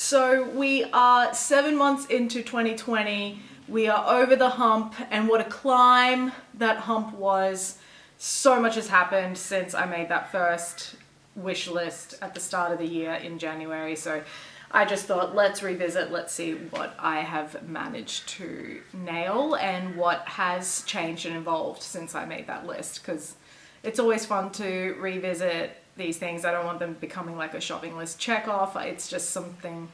So we are 7 months into 2020. We are over the hump, and what a climb that hump was. So much has happened since I made that first wish list at the start of the year in January. So I just thought, let's revisit, let's see what I have managed to nail and what has changed and evolved since I made that list, because it's always fun to revisit these things. I don't want them becoming like a shopping list check off. It's just something,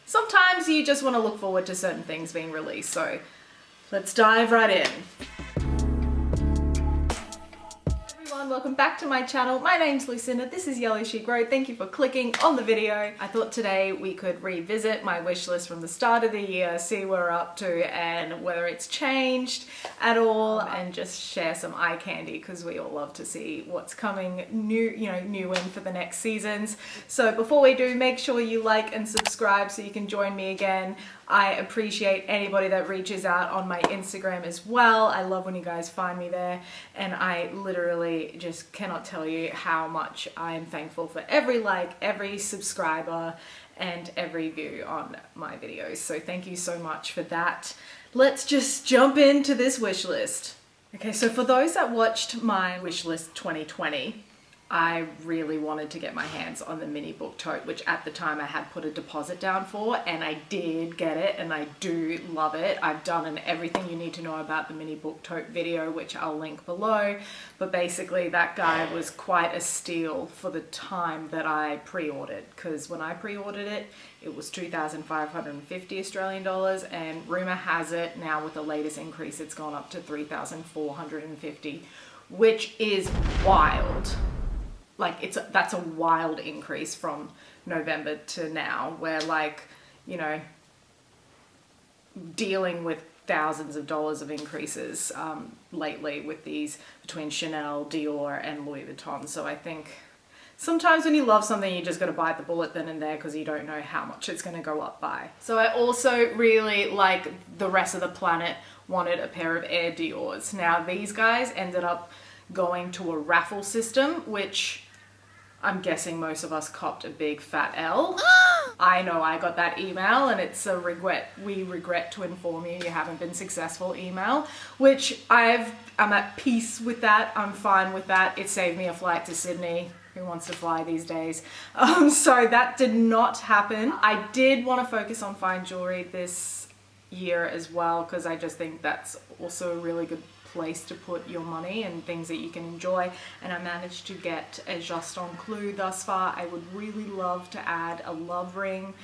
sometimes you just want to look forward to certain things being released. So let's dive right in. Welcome back to my channel. My name's Lucinda. This is Yellowchicroad. Thank you for clicking on the video. I thought today we could revisit my wish list from the start of the year, see where we're up to and whether it's changed at all, and just share some eye candy because we all love to see what's coming new, new in for the next seasons. So before we do, make sure you like and subscribe so you can join me again. I appreciate anybody that reaches out on my Instagram as well. I love when you guys find me there, and I literally just cannot tell you how much I am thankful for every like, every subscriber, and every view on my videos. So thank you so much for that. Let's just jump into this wish list. Okay, so for those that watched my wish list 2020, I really wanted to get my hands on the mini book tote, which at the time I had put a deposit down for, and I did get it, and I do love it. I've done an everything you need to know about the mini book tote video, which I'll link below. But basically that guy was quite a steal for the time that I pre-ordered, because when I pre-ordered it, it was 2,550 Australian dollars, and rumor has it now with the latest increase, it's gone up to 3,450, which is wild. Like that's a wild increase from November to now, where dealing with thousands of dollars of increases lately with these between Chanel, Dior and Louis Vuitton. So I think sometimes when you love something, you just got to bite the bullet then and there because you don't know how much it's going to go up by. So I also really, like the rest of the planet, wanted a pair of Air Diors. Now these guys ended up going to a raffle system, which I'm guessing most of us copped a big fat L. I know I got that email, and it's a regret. We regret to inform you haven't been successful email, which I'm at peace with that. I'm fine with that. It saved me a flight to Sydney. Who wants to fly these days? So that did not happen. I did want to focus on fine jewelry this year as well, because I just think that's also a really good place to put your money and things that you can enjoy, and I managed to get a Juste on Clou thus far. I would really love to add a love ring,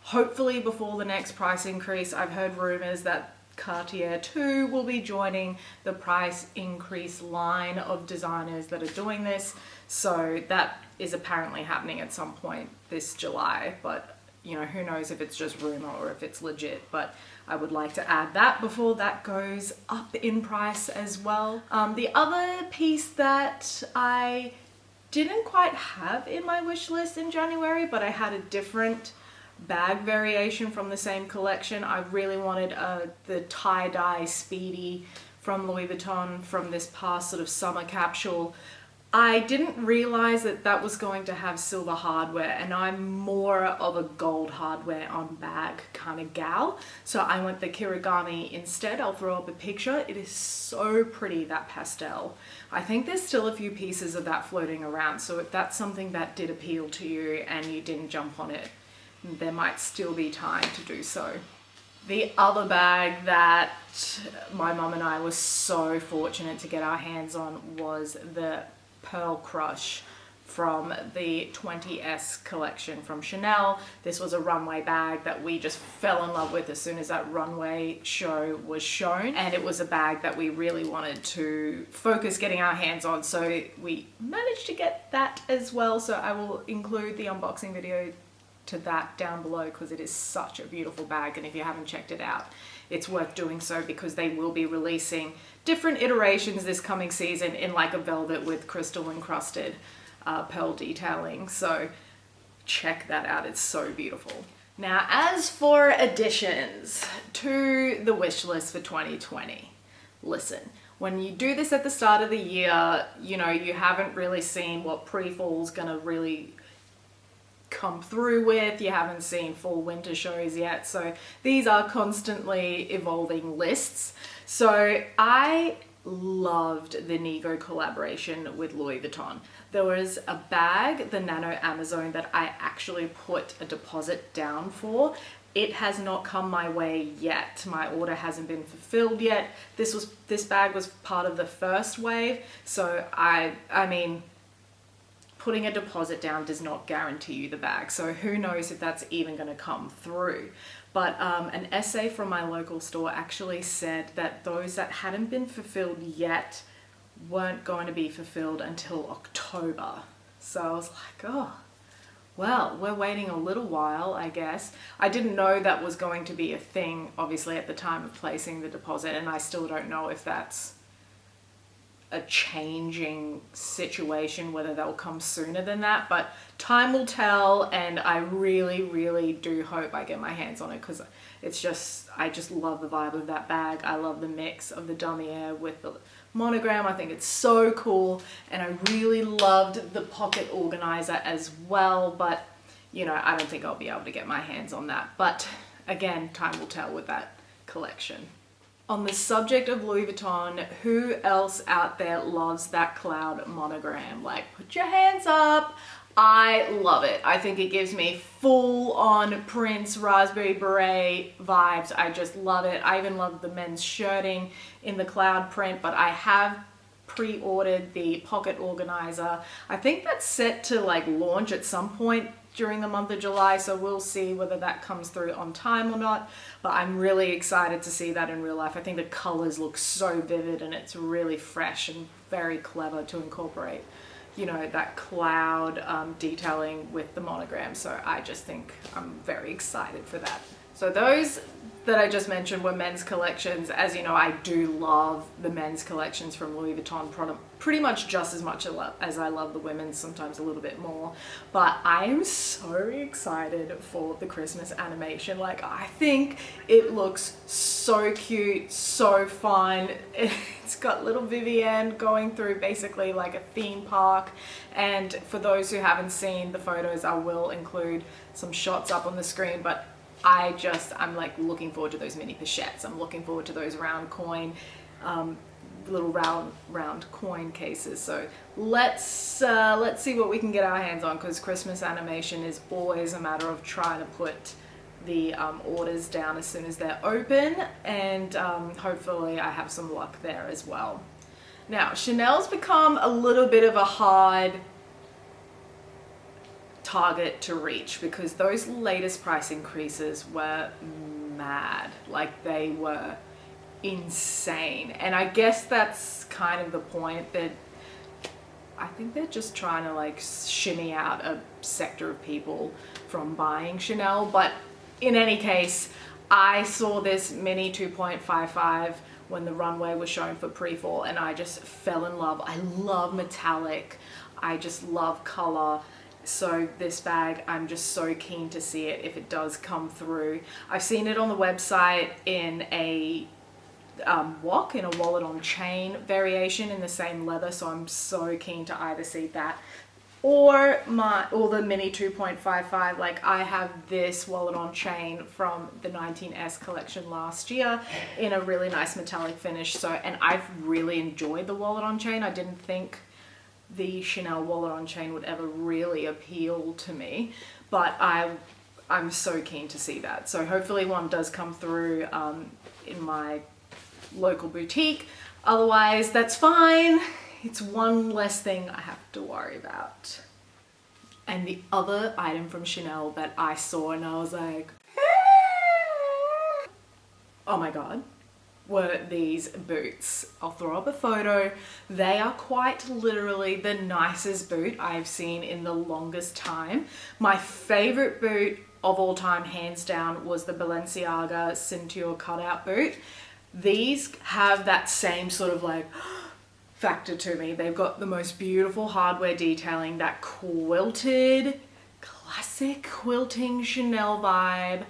hopefully before the next price increase. I've heard rumors that Cartier too will be joining the price increase line of designers that are doing this, so that is apparently happening at some point this July, but who knows if it's just rumor or if it's legit. But I would like to add that before that goes up in price as well. The other piece that I didn't quite have in my wish list in January, but I had a different bag variation from the same collection. I really wanted the tie-dye Speedy from Louis Vuitton from this past sort of summer capsule. I didn't realize that that was going to have silver hardware, and I'm more of a gold hardware on bag kind of gal. So I went the Kirigami instead. I'll throw up a picture. It is so pretty, that pastel. I think there's still a few pieces of that floating around. So if that's something that did appeal to you and you didn't jump on it, there might still be time to do so. The other bag that my mum and I were so fortunate to get our hands on was the Pearl Crush from the 20S collection from Chanel. This was a runway bag that we just fell in love with as soon as that runway show was shown, and it was a bag that we really wanted to focus getting our hands on, so we managed to get that as well. So I will include the unboxing video to that down below because it is such a beautiful bag, and if you haven't checked it out, it's worth doing so because they will be releasing different iterations this coming season in like a velvet with crystal encrusted pearl detailing. So check that out, it's so beautiful. Now, as for additions to the wish list for 2020, listen, when you do this at the start of the year, you haven't really seen what pre-fall's gonna really come through with. You haven't seen full winter shows yet. So these are constantly evolving lists. So I loved the Nigo collaboration with Louis Vuitton. There was a bag, the Nano Amazon, that I actually put a deposit down for. It has not come my way yet. My order hasn't been fulfilled yet. This bag was part of the first wave, so I mean, putting a deposit down does not guarantee you the bag. So who knows if that's even going to come through. But an essay from my local store actually said that those that hadn't been fulfilled yet weren't going to be fulfilled until October. So I was like, oh, well, we're waiting a little while, I guess. I didn't know that was going to be a thing, obviously, at the time of placing the deposit, and I still don't know if that's a changing situation, whether they'll come sooner than that, but time will tell. And I really do hope I get my hands on it, because it's just, I just love the vibe of that bag. I love the mix of the damier with the monogram. I think it's so cool, and I really loved the pocket organizer as well, but you know, I don't think I'll be able to get my hands on that, but again, time will tell with that collection. On the subject of Louis Vuitton, who else out there loves that cloud monogram? Like, put your hands up. I love it. I think it gives me full on Prince Raspberry Beret vibes. I just love it. I even love the men's shirting in the cloud print, but I have pre-ordered the pocket organizer. I think that's set to like launch at some point during the month of July, so we'll see whether that comes through on time or not, but I'm really excited to see that in real life. I think the colors look so vivid, and it's really fresh and very clever to incorporate, you know, that cloud detailing with the monogram. So I just think I'm very excited for that. So those that I just mentioned were men's collections. As you know, I do love the men's collections from Louis Vuitton pretty much just as much as I love the women's, sometimes a little bit more. But I am so excited for the Christmas animation. Like, I think it looks so cute, so fun. It's got little Vivienne going through basically like a theme park. And for those who haven't seen the photos, I will include some shots up on the screen, but I'm like looking forward to those mini pochettes. I'm looking forward to those round coin, little round coin cases. So let's see what we can get our hands on, because Christmas animation is always a matter of trying to put the orders down as soon as they're open, and hopefully I have some luck there as well. Now, Chanel's become a little bit of a hard target to reach, because those latest price increases were mad. Like, they were insane, and I guess that's kind of the point, that I think they're just trying to like shimmy out a sector of people from buying Chanel. But in any case, I saw this mini 2.55 when the runway was shown for pre-fall, and I just fell in love. I love metallic, I just love color. So this bag, I'm just so keen to see it if it does come through. I've seen it on the website in a WOC, in a wallet on chain variation in the same leather, so I'm so keen to either see that or the mini 2.55. Like, I have this wallet on chain from the 19S collection last year in a really nice metallic finish. So, and I've really enjoyed the wallet on chain. I didn't think the Chanel wallet on chain would ever really appeal to me, but I'm so keen to see that. So hopefully one does come through in my local boutique. Otherwise, that's fine. It's one less thing I have to worry about. And the other item from Chanel that I saw and I was like, oh my God, were these boots. I'll throw up a photo. They are quite literally the nicest boot I've seen in the longest time. My favorite boot of all time, hands down, was the Balenciaga Cinture cutout boot. These have that same sort of like factor to me. They've got the most beautiful hardware detailing, that quilted, classic quilting Chanel vibe.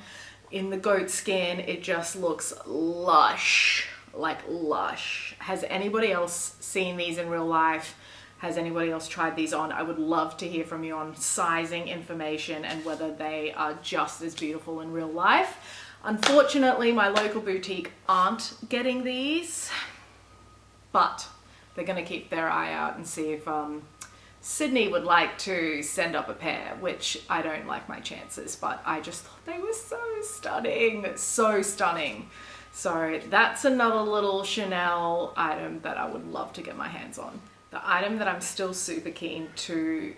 In the goat skin, it just looks lush, like lush. Has anybody else seen these in real life? Has anybody else tried these on? I would love to hear from you on sizing information and whether they are just as beautiful in real life. Unfortunately, my local boutique aren't getting these, but they're going to keep their eye out and see if Sydney would like to send up a pair, which I don't like my chances, but I just thought they were so stunning, so stunning. So that's another little Chanel item that I would love to get my hands on. The item that I'm still super keen to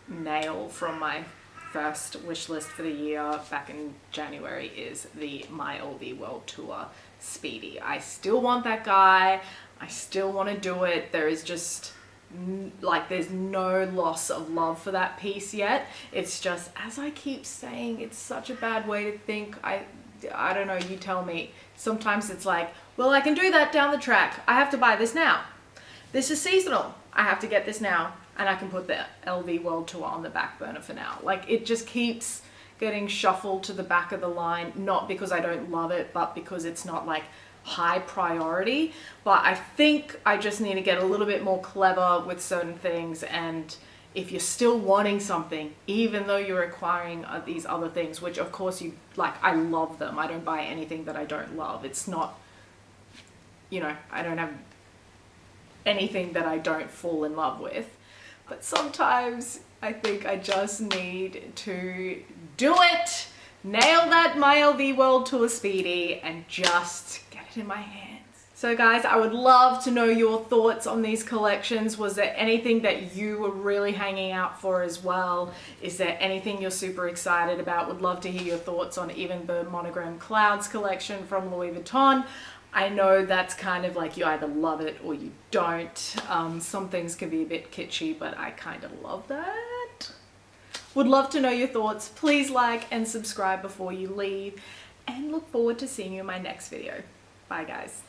nail from my first wish list for the year back in January is the My LV World Tour Speedy. I still want that guy. I still want to do it. There is just like there's no loss of love for that piece yet. It's just, as I keep saying, it's such a bad way to think. I don't know, you tell me. Sometimes it's like, well, I can do that down the track. I have to buy this now. This is seasonal. I have to get this now, and I can put the LV World Tour on the back burner for now. Like, it just keeps getting shuffled to the back of the line, not because I don't love it, but because it's not like high priority. But I think I just need to get a little bit more clever with certain things, and if you're still wanting something, even though you're acquiring these other things, which of course you like, I love them. I don't buy anything that I don't love. It's not, you know, I don't have anything that I don't fall in love with. But sometimes I think I just need to do it, nail that My LV World Tour Speedy, and just get it in my hands. So guys, I would love to know your thoughts on these collections. Was there anything that you were really hanging out for as well? Is there anything you're super excited about? Would love to hear your thoughts on even the Monogram Clouds collection from Louis Vuitton. I know that's kind of like you either love it or you don't. Some things can be a bit kitschy, but I kind of love that. Would love to know your thoughts. Please like and subscribe before you leave, and look forward to seeing you in my next video. Bye guys.